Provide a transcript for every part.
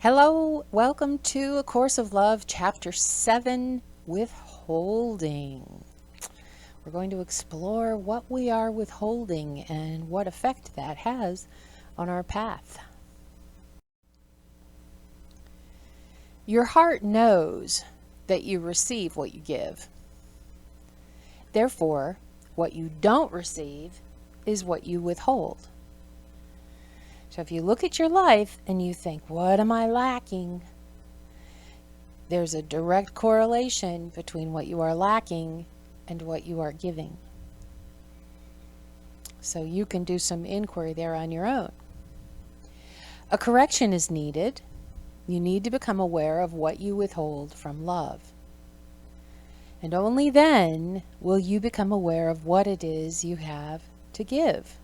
Hello, welcome to A Course of Love, Chapter 7, Withholding. We're going to explore what we are withholding and what effect that has on our path. Your heart knows that you receive what you give. Therefore, what you don't receive is what you withhold. So if you look at your life and you think, what am I lacking? There's a direct correlation between what you are lacking and what you are giving. So you can do some inquiry there on your own. A correction is needed. You need to become aware of what you withhold from love. And only then will you become aware of what it is you have to give.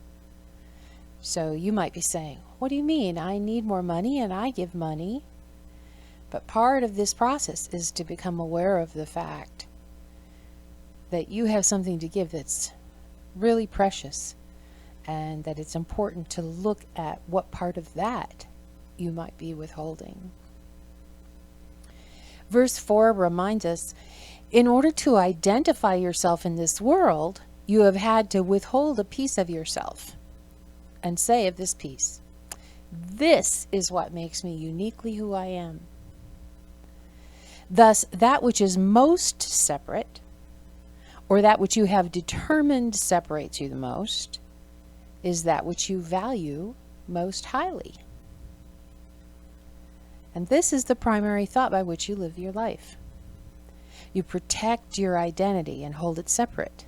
So you might be saying, what do you mean? I need more money and I give money. But part of this process is to become aware of the fact that you have something to give that's really precious, and that it's important to look at what part of that you might be withholding. Verse 4 reminds us, in order to identify yourself in this world, you have had to withhold a piece of yourself and say of this piece, this is what makes me uniquely who I am. Thus, that which is most separate, or that which you have determined separates you the most, is that which you value most highly. And this is the primary thought by which you live your life. You protect your identity and hold it separate.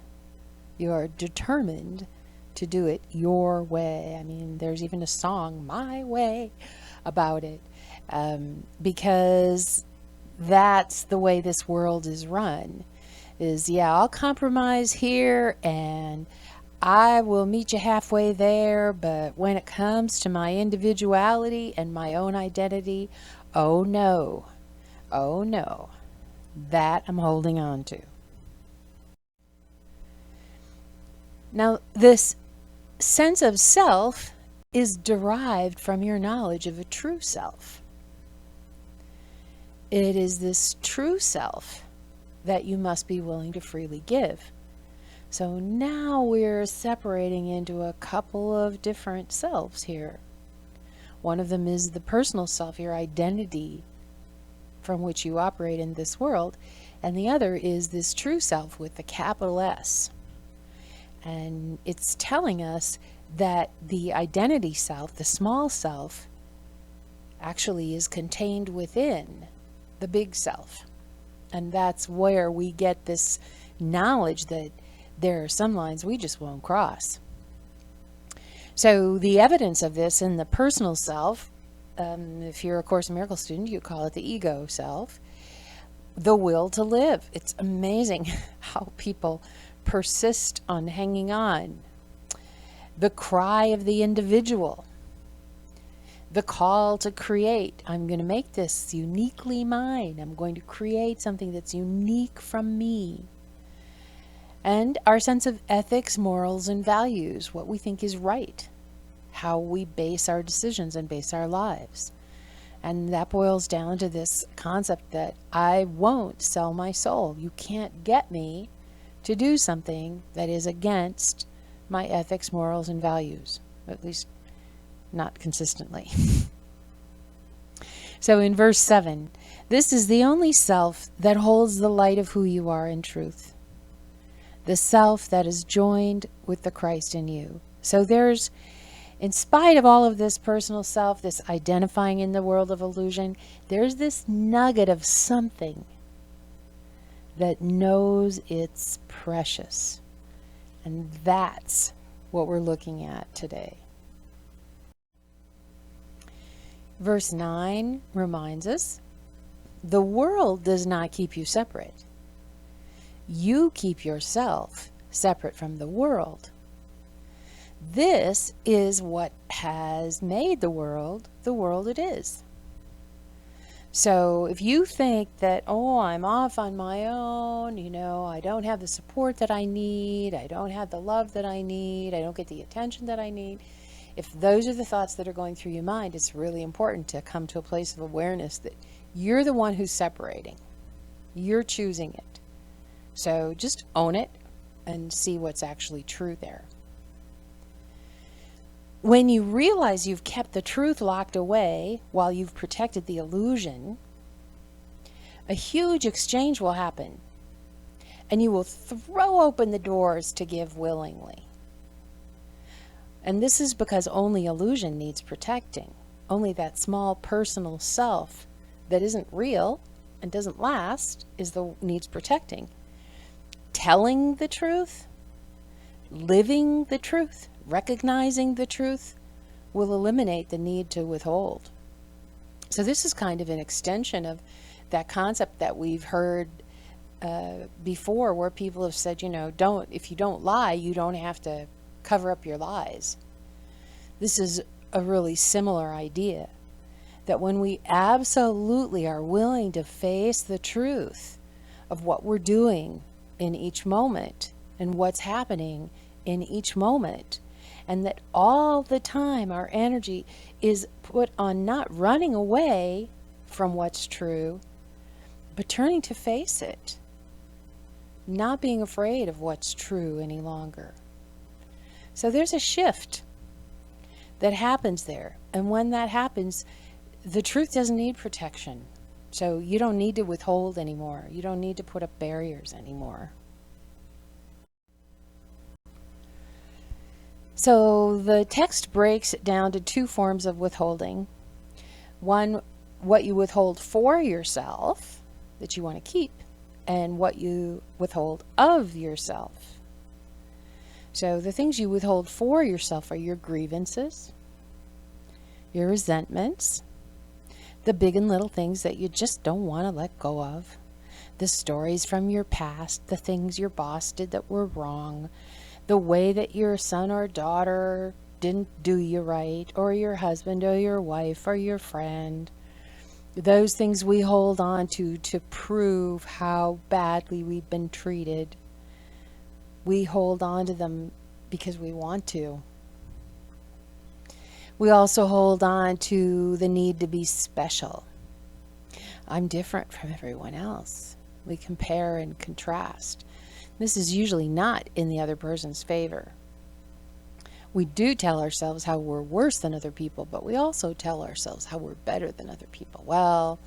You are determined to do it your way. I mean, there's even a song, My Way, about it, because that's the way this world is run. I'll compromise here and I will meet you halfway there, but when it comes to my individuality and my own identity, oh no, that I'm holding on to. Now, this sense of self is derived from your knowledge of a true self. It is this true self that you must be willing to freely give. So now we're separating into a couple of different selves here. One of them is the personal self, your identity from which you operate in this world, and the other is this true self with the capital S. And it's telling us that the identity self, the small self, actually is contained within the big self. And that's where we get this knowledge that there are some lines we just won't cross. So the evidence of this in the personal self, if you're a Course in Miracles student, you call it the ego self, the will to live. It's amazing how people persist on hanging on. The cry of the individual. The call to create. I'm going to make this uniquely mine. I'm going to create something that's unique from me. And our sense of ethics, morals, and values, what we think is right, how we base our decisions and base our lives. And that boils down to this concept that I won't sell my soul. You can't get me to do something that is against my ethics, morals, and values, at least not consistently. So in verse 7, this is the only self that holds the light of who you are in truth. The self that is joined with the Christ in you. So there's, in spite of all of this personal self, this identifying in the world of illusion, there's this nugget of something that knows it's precious. And that's what we're looking at today. Verse 9 reminds us, the world does not keep you separate. You keep yourself separate from the world. This is what has made the world it is. So if you think that, I'm off on my own, I don't have the support that I need, I don't have the love that I need, I don't get the attention that I need, If those are the thoughts that are going through your mind, it's really important to come to a place of awareness that you're the one who's separating. You're choosing it. So just own it and see what's actually true there. When you realize you've kept the truth locked away while you've protected the illusion, a huge exchange will happen, and you will throw open the doors to give willingly. And this is because only illusion needs protecting. Only that small personal self that isn't real and doesn't last needs protecting. Telling the truth, living the truth, recognizing the truth will eliminate the need to withhold. So this is kind of an extension of that concept that we've heard before, where people have said, if you don't lie, you don't have to cover up your lies. This is a really similar idea, that when we absolutely are willing to face the truth of what we're doing in each moment and what's happening in each moment, and that all the time our energy is put on not running away from what's true, but turning to face it, not being afraid of what's true any longer. So there's a shift that happens there. And when that happens, the truth doesn't need protection. So you don't need to withhold anymore. You don't need to put up barriers anymore. So the text breaks it down to two forms of withholding. One, what you withhold for yourself that you want to keep, and what you withhold of yourself. So the things you withhold for yourself are your grievances, your resentments, the big and little things that you just don't want to let go of, the stories from your past, the things your boss did that were wrong, the way that your son or daughter didn't do you right, or your husband or your wife or your friend. Those things we hold on to prove how badly we've been treated. We hold on to them because we want to. We also hold on to the need to be special. I'm different from everyone else. We compare and contrast. This is usually not in the other person's favor. We do tell ourselves how we're worse than other people, but we also tell ourselves how we're better than other people. Well,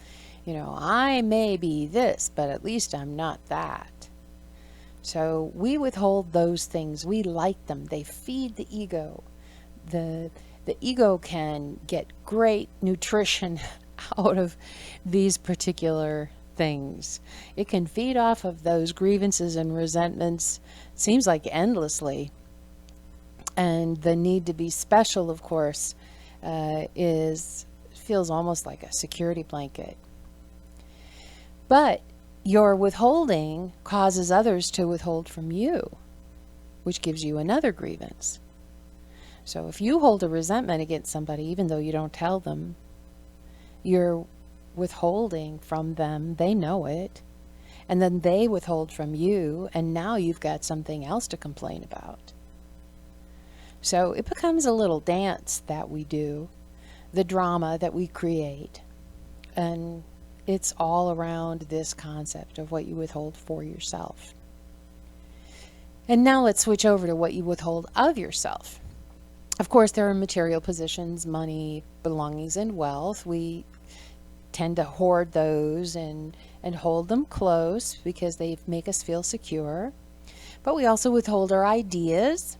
I may be this, but at least I'm not that. So we withhold those things. We like them. They feed the ego. The ego can get great nutrition out of these particular things. It can feed off of those grievances and resentments, seems like endlessly. And the need to be special, of course, feels almost like a security blanket. But your withholding causes others to withhold from you, which gives you another grievance. So if you hold a resentment against somebody, even though you don't tell them, you're withholding from them. They know it. And then they withhold from you, and now you've got something else to complain about. So it becomes a little dance that we do, the drama that we create. And it's all around this concept of what you withhold for yourself. And now let's switch over to what you withhold of yourself. Of course, there are material possessions, money, belongings, and wealth. We tend to hoard those and hold them close because they make us feel secure. But we also withhold our ideas.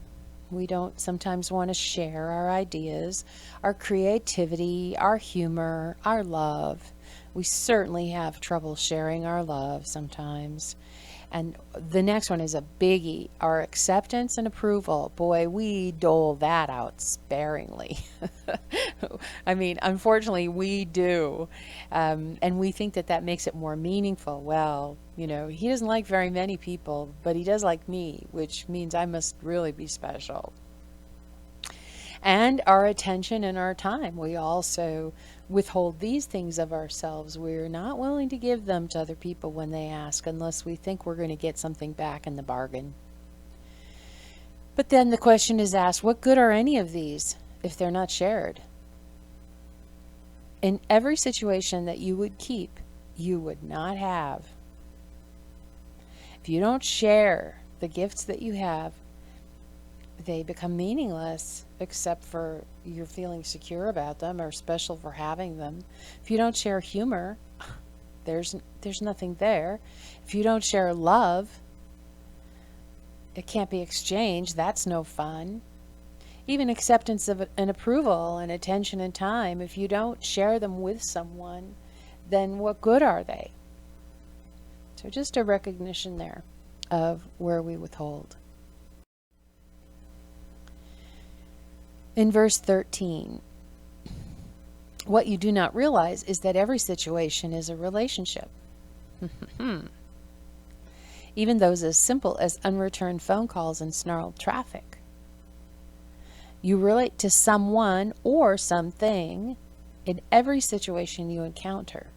We don't sometimes want to share our ideas, our creativity, our humor, our love. We certainly have trouble sharing our love sometimes. And the next one is a biggie, our acceptance and approval. Boy, we dole that out sparingly. I mean, unfortunately, we do. And we think that makes it more meaningful. Well, he doesn't like very many people, but he does like me, which means I must really be special. And our attention and our time. We also withhold these things of ourselves. We're not willing to give them to other people when they ask, unless we think we're going to get something back in the bargain. But then the question is asked, what good are any of these? if they're not shared. In every situation that you would keep, you would not have. If you don't share the gifts that you have, they become meaningless, except for you're feeling secure about them or special for having them. If you don't share humor, there's nothing there. If you don't share love, it can't be exchanged. That's no fun. Even acceptance of and approval and attention and time, if you don't share them with someone, then what good are they? So just a recognition there of where we withhold. In verse 13, what you do not realize is that every situation is a relationship. Even those as simple as unreturned phone calls and snarled traffic. You relate to someone or something in every situation you encounter,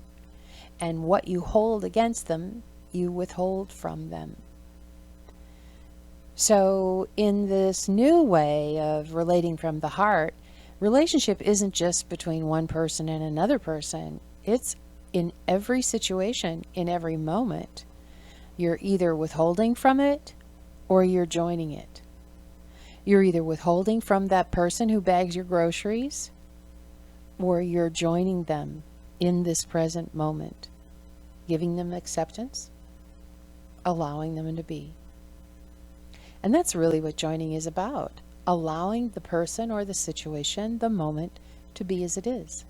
and what you hold against them, you withhold from them. So in this new way of relating from the heart, relationship isn't just between one person and another person. It's in every situation, in every moment. You're either withholding from it or you're joining it. You're either withholding from that person who bags your groceries, or you're joining them in this present moment, giving them acceptance, allowing them to be. And that's really what joining is about, allowing the person or the situation, the moment, to be as it is.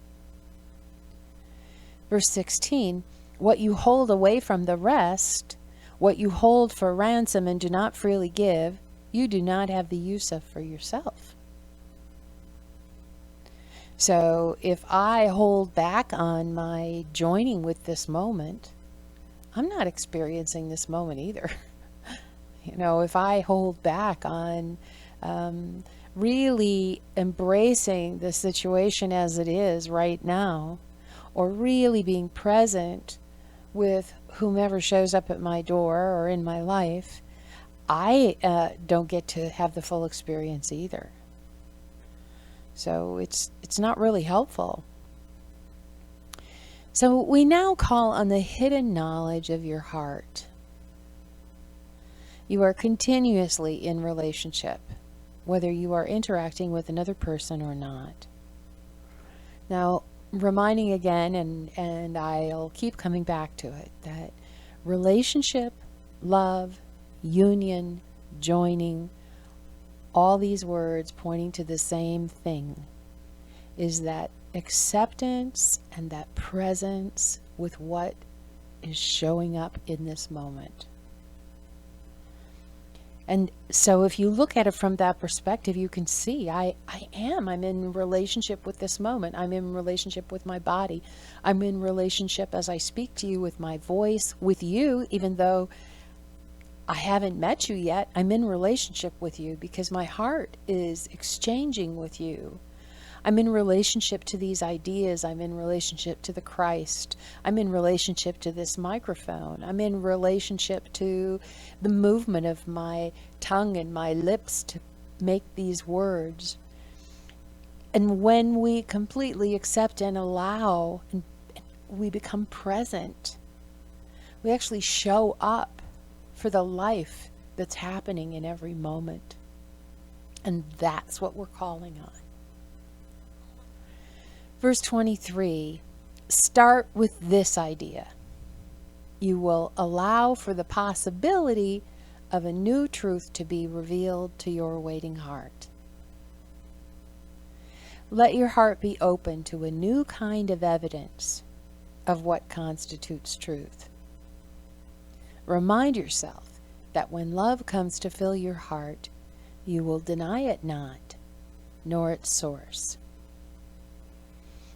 Verse 16, what you hold away from the rest, what you hold for ransom and do not freely give, you do not have the use of for yourself. So if I hold back on my joining with this moment, I'm not experiencing this moment either. If I hold back on really embracing the situation as it is right now, or really being present with whomever shows up at my door or in my life, I don't get to have the full experience either. So it's not really helpful. So we now call on the hidden knowledge of your heart. You are continuously in relationship, whether you are interacting with another person or not. Now, reminding again, and I'll keep coming back to it, that relationship, love, union, joining, all these words pointing to the same thing, is that acceptance and that presence with what is showing up in this moment. And so if you look at it from that perspective, you can see I'm in relationship with this moment. I'm in relationship with my body. I'm in relationship as I speak to you with my voice, with you, even though I haven't met you yet. I'm in relationship with you because my heart is exchanging with you. I'm in relationship to these ideas. I'm in relationship to the Christ. I'm in relationship to this microphone. I'm in relationship to the movement of my tongue and my lips to make these words. And when we completely accept and allow, and we become present, we actually show up for the life that's happening in every moment. And that's what we're calling on. Verse 23, start with this idea. You will allow for the possibility of a new truth to be revealed to your waiting heart. Let your heart be open to a new kind of evidence of what constitutes truth. Remind yourself that when love comes to fill your heart, you will deny it not, nor its source.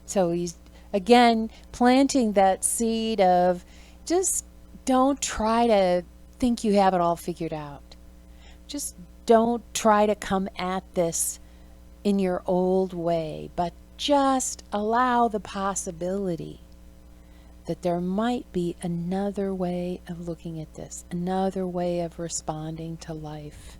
So he's, again, planting that seed of just don't try to think you have it all figured out. Just don't try to come at this in your old way, but just allow the possibility that there might be another way of looking at this, another way of responding to life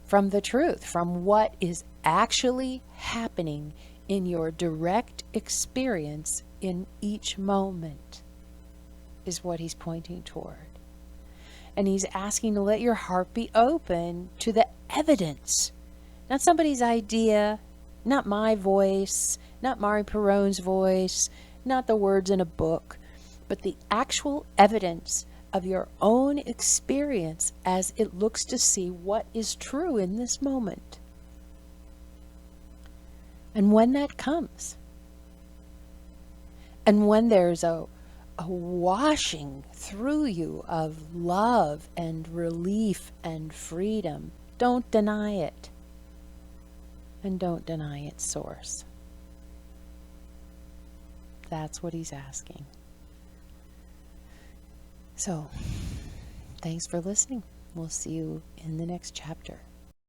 from the truth, from what is actually happening in your direct experience in each moment, is what he's pointing toward. And he's asking to let your heart be open to the evidence, not somebody's idea, not my voice, not Mari Perone's voice, not the words in a book, but the actual evidence of your own experience as it looks to see what is true in this moment. And when that comes, and when there's a washing through you of love and relief and freedom, don't deny it. And don't deny its source. That's what he's asking. So, thanks for listening. We'll see you in the next chapter.